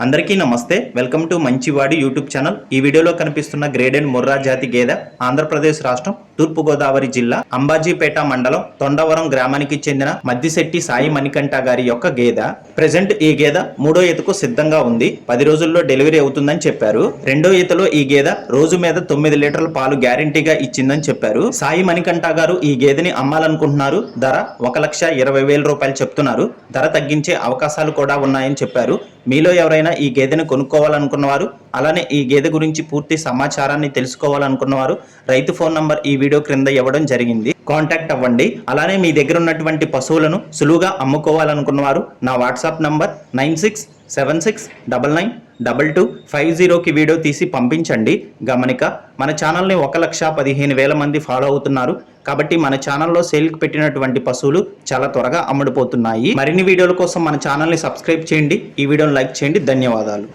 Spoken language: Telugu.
అందరికీ నమస్తే, వెల్కమ్ టు మంచివాడి యూట్యూబ్ ఛానల్. ఈ వీడియోలో కనిపిస్తున్న గ్రేడెడ్ ముర్రా జాతి గేదె ఆంధ్రప్రదేశ్ రాష్ట్రం తూర్పుగోదావరి జిల్లా అంబాజీపేట మండలం తొండవరం గ్రామానికి చెందిన మద్దిశెట్టి సాయి మణికంఠ గారి యొక్క గేదె. ప్రెజెంట్ ఈ గేదె మూడో ఈతకు సిద్ధంగా ఉంది. 10 రోజుల్లో డెలివరీ అవుతుందని చెప్పారు. రెండో ఈతలో ఈ గేదె రోజు మీద 9 లీటర్ల పాలు గ్యారంటీగా ఇచ్చిందని చెప్పారు. సాయి మణికంఠ గారు ఈ గేదెని అమ్మాలనుకుంటున్నారు. ధర 1,20,000 రూపాయలు చెప్తున్నారు. ధర తగ్గించే అవకాశాలు కూడా ఉన్నాయని చెప్పారు. మీలో ఎవరైనా ఈ గేదెను కొనుక్కోవాలనుకున్నవారు, అలానే ఈ గేదె గురించి పూర్తి సమాచారాన్ని తెలుసుకోవాలనుకున్నవారు రైతు ఫోన్ నంబర్ ఈ వీడియో క్రింద ఇవ్వడం జరిగింది. కాంటాక్ట్ అవ్వండి. అలానే మీ దగ్గర ఉన్నటువంటి పశువులను సులువుగా అమ్ముకోవాలనుకున్నవారు నా వాట్సాప్ నంబర్ 9676992250కి వీడియో తీసి పంపించండి. గమనిక, మన ఛానల్ని 1,15,000 మంది ఫాలో అవుతున్నారు. కాబట్టి మన ఛానల్లో సేల్కి పెట్టినటువంటి పశువులు చాలా త్వరగా అమ్ముడుపోతున్నాయి. మరిన్ని వీడియోల కోసం మన ఛానల్ని సబ్స్క్రైబ్ చేయండి. ఈ వీడియోని లైక్ చేయండి. ధన్యవాదాలు.